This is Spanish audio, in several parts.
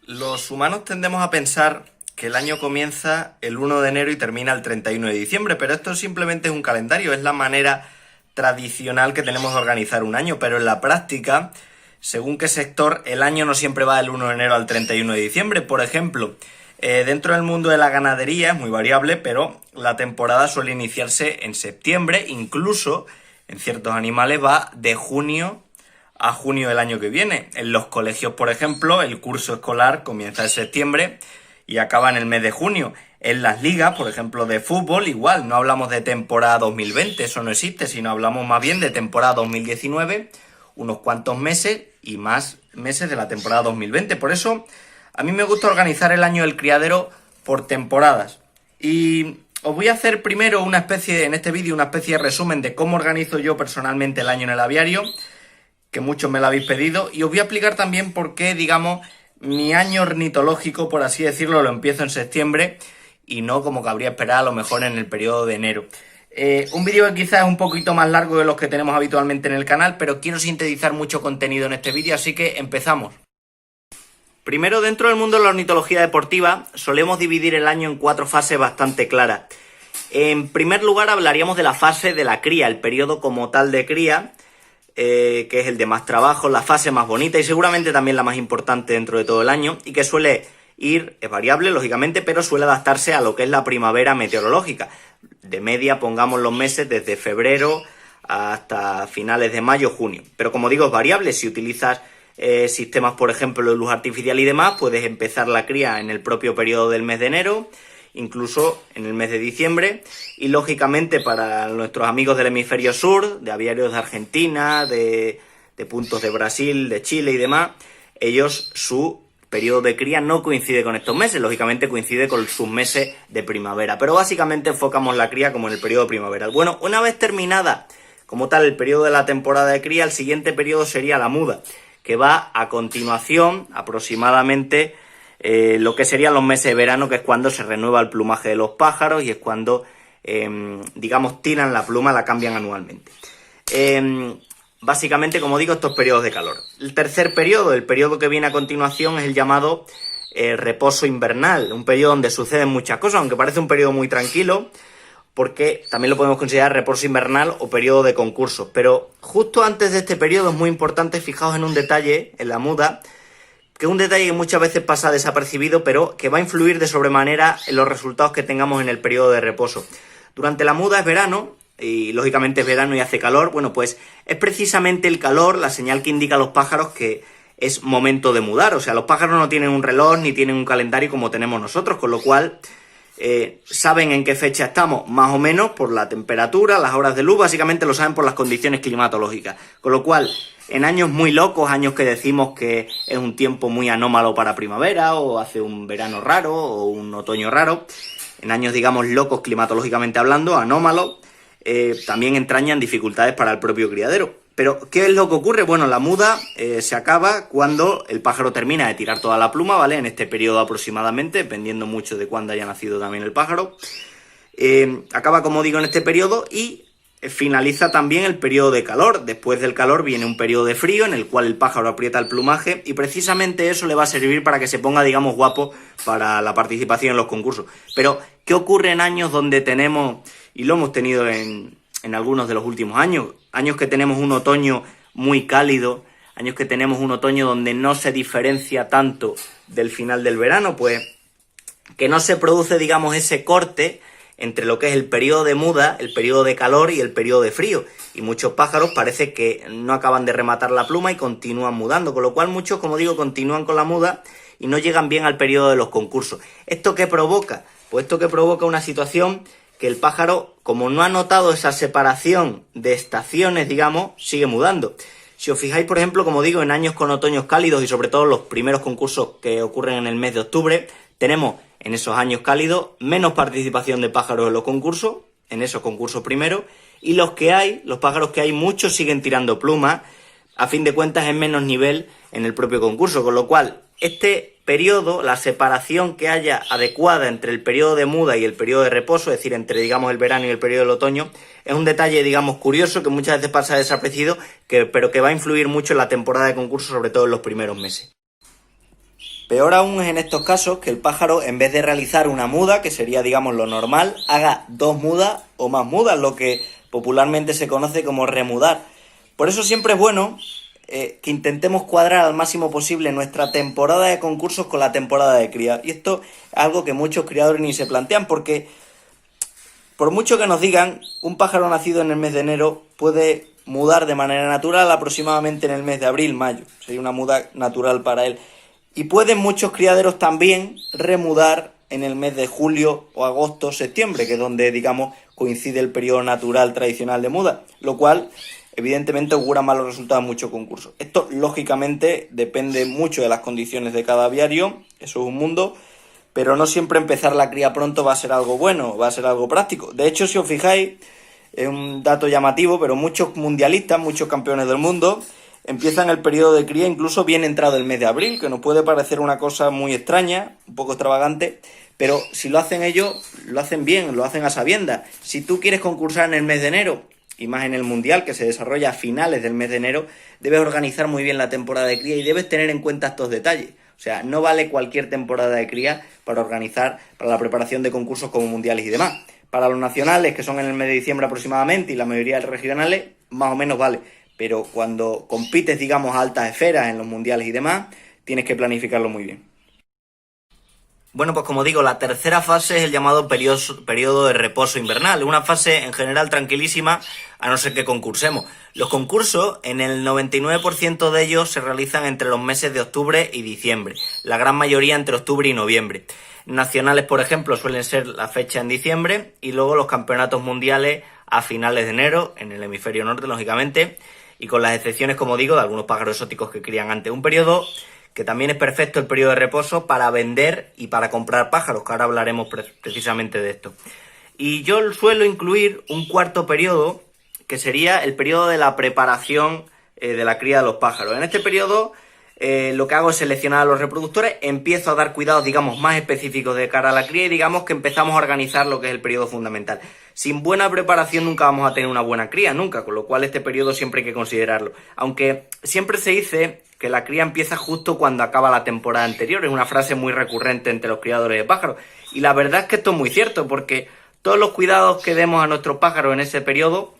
Los humanos tendemos a pensar que el año comienza el 1 de enero y termina el 31 de diciembre, pero esto simplemente es un calendario, es la manera tradicional que tenemos de organizar un año, pero en la práctica, según qué sector, el año no siempre va del 1 de enero al 31 de diciembre. Por ejemplo, dentro del mundo de la ganadería es muy variable, pero la temporada suele iniciarse en septiembre, incluso en ciertos animales va de junio a junio del año que viene. En los colegios, por ejemplo, el curso escolar comienza en septiembre y acaba en el mes de junio. En las ligas, por ejemplo, de fútbol, igual, no hablamos de temporada 2020, eso no existe, sino hablamos más bien de temporada 2019, unos cuantos meses y más meses de la temporada 2020. Por eso, a mí me gusta organizar el año del criadero por temporadas. Y os voy a hacer primero en este vídeo, una especie de resumen de cómo organizo yo personalmente el año en el aviario, que muchos me lo habéis pedido, y os voy a explicar también por qué, digamos, mi año ornitológico, por así decirlo, lo empiezo en septiembre y no como cabría esperar a lo mejor en el periodo de enero. Un vídeo que quizás es un poquito más largo de los que tenemos habitualmente en el canal, pero quiero sintetizar mucho contenido en este vídeo, así que empezamos. Primero, dentro del mundo de la ornitología deportiva, solemos dividir el año en 4 fases bastante claras. En primer lugar, hablaríamos de la fase de la cría, el periodo como tal de cría, que es el de más trabajo, la fase más bonita y seguramente también la más importante dentro de todo el año, y que suele ir, es variable lógicamente, pero suele adaptarse a lo que es la primavera meteorológica. De media pongamos los meses desde febrero hasta finales de mayo, junio. Pero como digo, es variable. Si utilizas sistemas, por ejemplo, de luz artificial y demás, puedes empezar la cría en el propio periodo del mes de enero, incluso en el mes de diciembre, y lógicamente para nuestros amigos del hemisferio sur, de aviarios de Argentina, de puntos de Brasil, de Chile y demás, ellos su periodo de cría no coincide con estos meses, lógicamente coincide con sus meses de primavera, pero básicamente enfocamos la cría como en el periodo primaveral. Bueno, una vez terminada como tal el periodo de la temporada de cría, el siguiente periodo sería la muda, que va a continuación aproximadamente lo que serían los meses de verano, que es cuando se renueva el plumaje de los pájaros y es cuando, digamos, tiran la pluma, la cambian anualmente. Básicamente, como digo, estos periodos de calor. El tercer periodo, el periodo que viene a continuación, es el llamado reposo invernal, un periodo donde suceden muchas cosas, aunque parece un periodo muy tranquilo, porque también lo podemos considerar reposo invernal o periodo de concursos. Pero justo antes de este periodo es muy importante, fijaos en un detalle, en la muda, que es un detalle que muchas veces pasa desapercibido, pero que va a influir de sobremanera en los resultados que tengamos en el periodo de reposo. Durante la muda es verano, y lógicamente es verano y hace calor. Bueno, pues es precisamente el calor la señal que indica a los pájaros que es momento de mudar. O sea, los pájaros no tienen un reloj ni tienen un calendario como tenemos nosotros, con lo cual saben en qué fecha estamos, más o menos por la temperatura, las horas de luz, básicamente lo saben por las condiciones climatológicas. Con lo cual, en años muy locos, años que decimos que es un tiempo muy anómalo para primavera, o hace un verano raro, o un otoño raro, en años, digamos, locos climatológicamente hablando, anómalos, también entrañan dificultades para el propio criadero. Pero, ¿qué es lo que ocurre? Bueno, la muda se acaba cuando el pájaro termina de tirar toda la pluma, ¿vale? En este periodo aproximadamente, dependiendo mucho de cuándo haya nacido también el pájaro. Acaba, como digo, en este periodo y finaliza también el periodo de calor. Después del calor viene un periodo de frío en el cual el pájaro aprieta el plumaje y precisamente eso le va a servir para que se ponga, digamos, guapo para la participación en los concursos. Pero, ¿qué ocurre en años donde tenemos, y lo hemos tenido en algunos de los últimos años, años que tenemos un otoño muy cálido, años que tenemos un otoño donde no se diferencia tanto del final del verano? Pues que no se produce, digamos, ese corte entre lo que es el periodo de muda, el periodo de calor y el periodo de frío. Y muchos pájaros parece que no acaban de rematar la pluma y continúan mudando, con lo cual muchos, como digo, continúan con la muda y no llegan bien al periodo de los concursos. ¿Esto qué provoca? Pues esto que provoca una situación que el pájaro, como no ha notado esa separación de estaciones, digamos, sigue mudando. Si os fijáis, por ejemplo, como digo, en años con otoños cálidos y sobre todo los primeros concursos que ocurren en el mes de octubre, tenemos en esos años cálidos menos participación de pájaros en los concursos, en esos concursos primeros, y los pájaros que hay, muchos siguen tirando plumas, a fin de cuentas es menos nivel en el propio concurso, con lo cual este periodo, la separación que haya adecuada entre el periodo de muda y el periodo de reposo, es decir, entre, digamos, el verano y el periodo del otoño, es un detalle, digamos, curioso que muchas veces pasa desapercibido, pero que va a influir mucho en la temporada de concurso, sobre todo en los primeros meses. Peor aún es en estos casos que el pájaro, en vez de realizar una muda, que sería, digamos, lo normal, haga 2 mudas o más mudas, lo que popularmente se conoce como remudar. Por eso siempre es bueno que intentemos cuadrar al máximo posible nuestra temporada de concursos con la temporada de cría. Y esto es algo que muchos criadores ni se plantean, porque por mucho que nos digan, un pájaro nacido en el mes de enero puede mudar de manera natural aproximadamente en el mes de abril, mayo. Sería una muda natural para él. Y pueden muchos criaderos también remudar en el mes de julio o agosto, septiembre, que es donde, digamos, coincide el periodo natural tradicional de muda, lo cual evidentemente augura malos resultados en muchos concursos. Esto, lógicamente, depende mucho de las condiciones de cada aviario, eso es un mundo, pero no siempre empezar la cría pronto va a ser algo bueno, va a ser algo práctico. De hecho, si os fijáis, es un dato llamativo, pero muchos mundialistas, muchos campeones del mundo, empiezan el periodo de cría incluso bien entrado el mes de abril, que nos puede parecer una cosa muy extraña, un poco extravagante, pero si lo hacen ellos, lo hacen bien, lo hacen a sabiendas. Si tú quieres concursar en el mes de enero, y más en el mundial que se desarrolla a finales del mes de enero, debes organizar muy bien la temporada de cría y debes tener en cuenta estos detalles. O sea, no vale cualquier temporada de cría para organizar, para la preparación de concursos como mundiales y demás. Para los nacionales, que son en el mes de diciembre aproximadamente, y la mayoría de regionales, más o menos vale. Pero cuando compites, digamos, a altas esferas en los mundiales y demás, tienes que planificarlo muy bien. Bueno, pues como digo, la tercera fase es el llamado periodo de reposo invernal. Una fase en general tranquilísima, a no ser que concursemos. Los concursos, en el 99% de ellos, se realizan entre los meses de octubre y diciembre. La gran mayoría entre octubre y noviembre. Nacionales, por ejemplo, suelen ser la fecha en diciembre, y luego los campeonatos mundiales a finales de enero, en el hemisferio norte, lógicamente, y con las excepciones, como digo, de algunos pájaros exóticos que crían antes. Un periodo que también es perfecto, el periodo de reposo, para vender y para comprar pájaros, que ahora hablaremos precisamente de esto. Y yo suelo incluir un cuarto periodo, que sería el periodo de la preparación de la cría de los pájaros. En este periodo lo que hago es seleccionar a los reproductores, empiezo a dar cuidados, digamos, más específicos de cara a la cría, y digamos que empezamos a organizar lo que es el periodo fundamental. Sin buena preparación nunca vamos a tener una buena cría, nunca, con lo cual este periodo siempre hay que considerarlo. Aunque siempre se dice que la cría empieza justo cuando acaba la temporada anterior, es una frase muy recurrente entre los criadores de pájaros, y la verdad es que esto es muy cierto, porque todos los cuidados que demos a nuestros pájaros en ese periodo,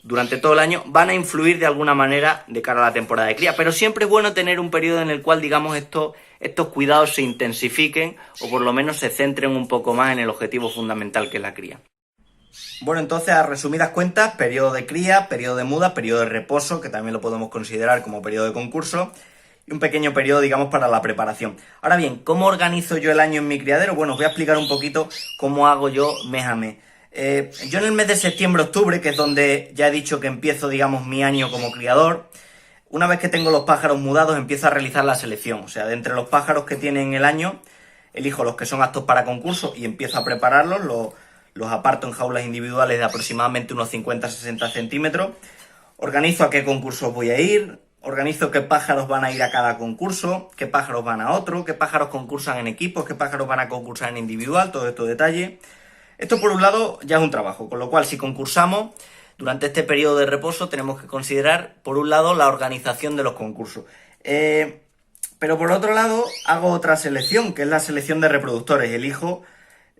durante todo el año, van a influir de alguna manera de cara a la temporada de cría, pero siempre es bueno tener un periodo en el cual, digamos, estos cuidados se intensifiquen, o por lo menos se centren un poco más en el objetivo fundamental, que es la cría. Bueno, entonces, a resumidas cuentas, periodo de cría, periodo de muda, periodo de reposo, que también lo podemos considerar como periodo de concurso, y un pequeño periodo, digamos, para la preparación. Ahora bien, ¿cómo organizo yo el año en mi criadero? Bueno, os voy a explicar un poquito cómo hago yo mes a mes. Yo en el mes de septiembre-octubre, que es donde ya he dicho que empiezo, digamos, mi año como criador, una vez que tengo los pájaros mudados, empiezo a realizar la selección. O sea, de entre los pájaros que tienen el año, elijo los que son aptos para concurso y empiezo a prepararlos, los aparto en jaulas individuales de aproximadamente unos 50-60 centímetros, organizo a qué concursos voy a ir, organizo qué pájaros van a ir a cada concurso, qué pájaros van a otro, qué pájaros concursan en equipos, qué pájaros van a concursar en individual, todo estos detalles. Esto, por un lado, ya es un trabajo, con lo cual, si concursamos, durante este periodo de reposo tenemos que considerar, por un lado, la organización de los concursos. Pero por otro lado, hago otra selección, que es la selección de reproductores. Elijo,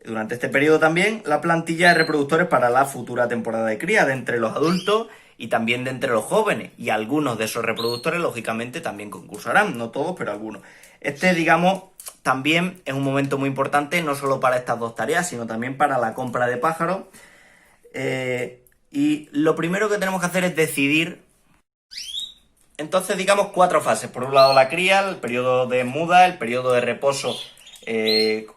durante este periodo también, la plantilla de reproductores para la futura temporada de cría, de entre los adultos y también de entre los jóvenes. Y algunos de esos reproductores, lógicamente, también concursarán. No todos, pero algunos. Digamos, también es un momento muy importante, no solo para estas dos tareas, sino también para la compra de pájaros. Y lo primero que tenemos que hacer es decidir. Entonces, digamos, 4 fases. Por un lado, la cría, el periodo de muda, el periodo de reposo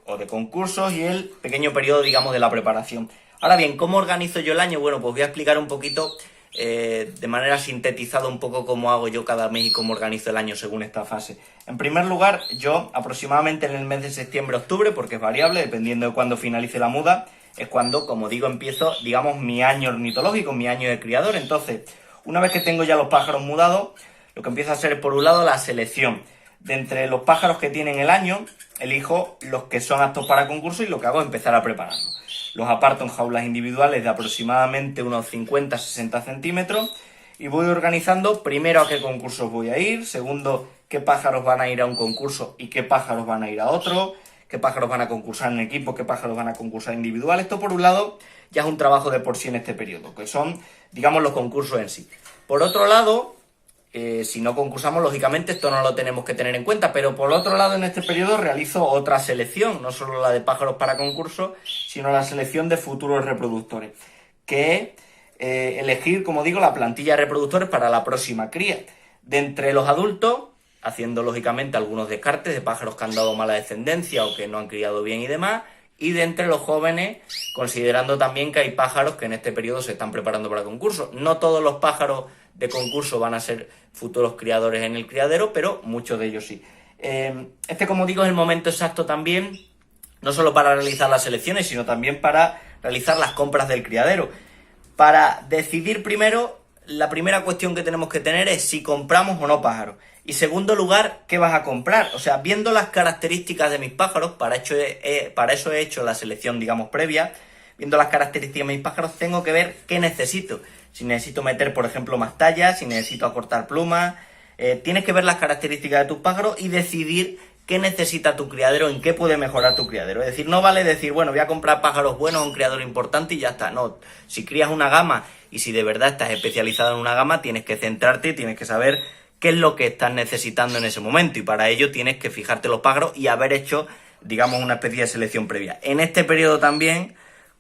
o de concursos, y el pequeño periodo, digamos, de la preparación. Ahora bien, ¿cómo organizo yo el año? Bueno, pues voy a explicar un poquito, de manera sintetizada, un poco cómo hago yo cada mes y cómo organizo el año según esta fase. En primer lugar, yo aproximadamente en el mes de septiembre-octubre, porque es variable, dependiendo de cuándo finalice la muda, es cuando, como digo, empiezo, digamos, mi año ornitológico, mi año de criador. Entonces, una vez que tengo ya los pájaros mudados, lo que empiezo a hacer es, por un lado, la selección. De entre los pájaros que tienen el año, elijo los que son aptos para concurso, y lo que hago es empezar a prepararlos. Los aparto en jaulas individuales de aproximadamente unos 50-60 centímetros y voy organizando primero a qué concursos voy a ir, segundo qué pájaros van a ir a un concurso y qué pájaros van a ir a otro, qué pájaros van a concursar en equipo, qué pájaros van a concursar individual. Esto, por un lado, ya es un trabajo de por sí en este periodo, que son, digamos, los concursos en sí. Por otro lado, si no concursamos, lógicamente esto no lo tenemos que tener en cuenta, pero por otro lado, en este periodo realizo otra selección, no solo la de pájaros para concurso, sino la selección de futuros reproductores, que es elegir, como digo, la plantilla de reproductores para la próxima cría. De entre los adultos, haciendo lógicamente algunos descartes de pájaros que han dado mala descendencia o que no han criado bien y demás, y de entre los jóvenes, considerando también que hay pájaros que en este periodo se están preparando para concurso. No todos los pájaros de concurso van a ser futuros criadores en el criadero, pero muchos de ellos sí. Este, como digo, es el momento exacto también, no solo para realizar las selecciones, sino también para realizar las compras del criadero. Para decidir primero, la primera cuestión que tenemos que tener es si compramos o no pájaros. Y segundo lugar, ¿qué vas a comprar? O sea, viendo las características de mis pájaros, para eso he hecho la selección, digamos, previa. Viendo las características de mis pájaros, tengo que ver qué necesito. Si necesito meter, por ejemplo, más tallas, si necesito acortar plumas. Tienes que ver las características de tus pájaros y decidir qué necesita tu criadero, en qué puede mejorar tu criadero. Es decir, no vale decir, bueno, voy a comprar pájaros buenos a un criador importante y ya está. No, si crías una gama y si de verdad estás especializado en una gama, tienes que centrarte, tienes que saber qué es lo que estás necesitando en ese momento. Y para ello tienes que fijarte los pájaros y haber hecho, digamos, una especie de selección previa. En este periodo también,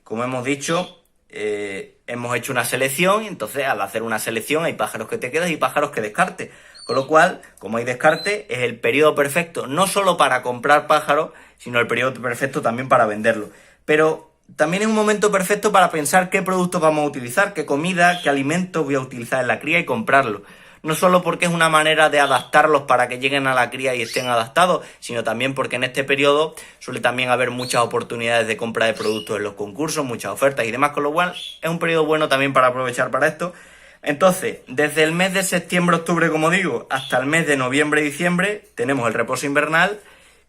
como hemos dicho, hemos hecho una selección y entonces al hacer una selección hay pájaros que te quedas y pájaros que descartes. Con lo cual, como hay descarte, es el periodo perfecto no solo para comprar pájaros, sino el periodo perfecto también para venderlos. Pero también es un momento perfecto para pensar qué productos vamos a utilizar, qué comida, qué alimentos voy a utilizar en la cría y comprarlos. No solo porque es una manera de adaptarlos para que lleguen a la cría y estén adaptados, sino también porque en este periodo suele también haber muchas oportunidades de compra de productos en los concursos, muchas ofertas y demás, con lo cual es un periodo bueno también para aprovechar para esto. Entonces, desde el mes de septiembre-octubre, como digo, hasta el mes de noviembre-diciembre, tenemos el reposo invernal,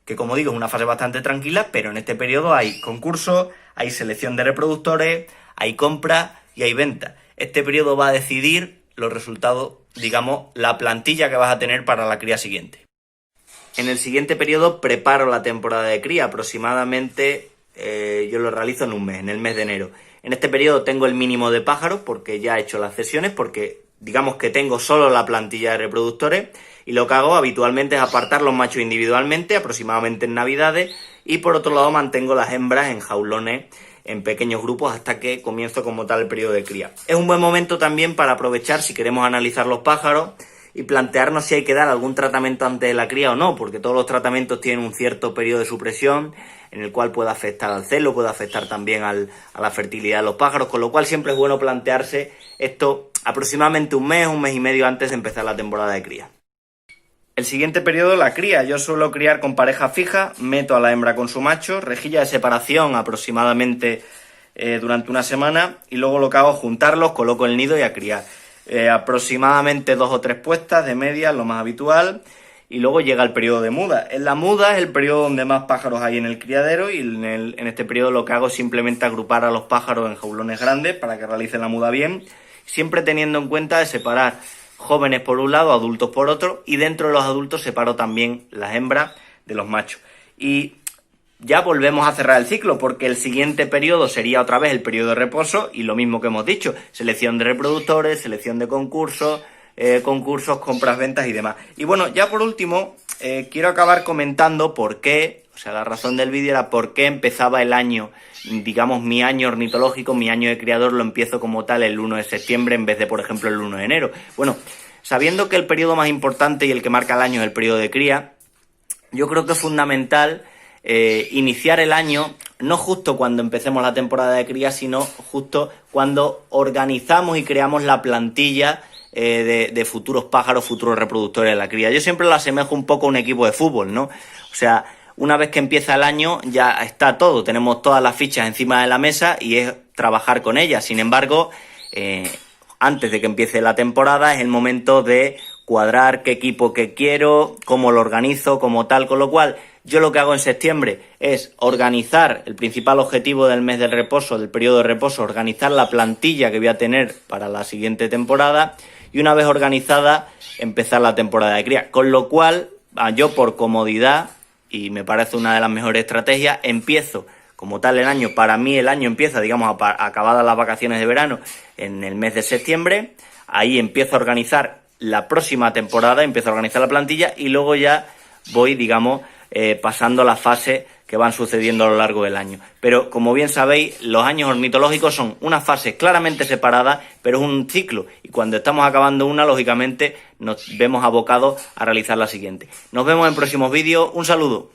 que como digo es una fase bastante tranquila, pero en este periodo hay concursos, hay selección de reproductores, hay compra y hay venta. Este periodo va a decidir los resultados, digamos, la plantilla que vas a tener para la cría siguiente. En el siguiente periodo preparo la temporada de cría, aproximadamente yo lo realizo en un mes, en el mes de enero. En este periodo tengo el mínimo de pájaros porque ya he hecho las cesiones, porque digamos que tengo solo la plantilla de reproductores y lo que hago habitualmente es apartar los machos individualmente, aproximadamente en Navidades, y por otro lado mantengo las hembras en jaulones en pequeños grupos hasta que comienzo como tal el periodo de cría. Es un buen momento también para aprovechar si queremos analizar los pájaros y plantearnos si hay que dar algún tratamiento antes de la cría o no, porque todos los tratamientos tienen un cierto periodo de supresión en el cual puede afectar al celo, puede afectar también a la fertilidad de los pájaros, con lo cual siempre es bueno plantearse esto aproximadamente un mes y medio antes de empezar la temporada de cría. El siguiente periodo, la cría. Yo suelo criar con pareja fija, meto a la hembra con su macho, rejilla de separación aproximadamente durante una semana y luego lo que hago es juntarlos, coloco el nido y a criar. Aproximadamente 2 o 3 puestas de media, lo más habitual, y luego llega el periodo de muda. En la muda es el periodo donde más pájaros hay en el criadero y en este periodo lo que hago es simplemente agrupar a los pájaros en jaulones grandes para que realicen la muda bien, siempre teniendo en cuenta de separar jóvenes por un lado, adultos por otro, y dentro de los adultos separo también las hembras de los machos. Y ya volvemos a cerrar el ciclo porque el siguiente periodo sería otra vez el periodo de reposo y lo mismo que hemos dicho, selección de reproductores, selección de concursos, compras, ventas y demás. Y bueno, ya por último, quiero acabar comentando por qué, o sea, la razón del vídeo era por qué empezaba el año, digamos mi año ornitológico, mi año de criador lo empiezo como tal el 1 de septiembre en vez de, por ejemplo, el 1 de enero. Bueno, sabiendo que el periodo más importante y el que marca el año es el periodo de cría, yo creo que es fundamental iniciar el año no justo cuando empecemos la temporada de cría, sino justo cuando organizamos y creamos la plantilla de futuros pájaros, futuros reproductores de la cría. Yo siempre lo asemejo un poco a un equipo de fútbol, ¿no? O sea, una vez que empieza el año ya está todo, tenemos todas las fichas encima de la mesa y es trabajar con ellas. Sin embargo, antes de que empiece la temporada es el momento de cuadrar qué equipo que quiero, cómo lo organizo, como tal, con lo cual yo lo que hago en septiembre es organizar el principal objetivo del mes del reposo, del periodo de reposo, organizar la plantilla que voy a tener para la siguiente temporada y una vez organizada empezar la temporada de cría. Con lo cual, yo por comodidad, y me parece una de las mejores estrategias, empiezo como tal el año. Para mí el año empieza, digamos, acabadas las vacaciones de verano en el mes de septiembre. Ahí empiezo a organizar la próxima temporada, empiezo a organizar la plantilla y luego ya voy, digamos, pasando las fases que van sucediendo a lo largo del año. Pero, como bien sabéis, los años ornitológicos son unas fases claramente separadas, pero es un ciclo. Y cuando estamos acabando una, lógicamente, nos vemos abocados a realizar la siguiente. Nos vemos en próximos vídeos. Un saludo.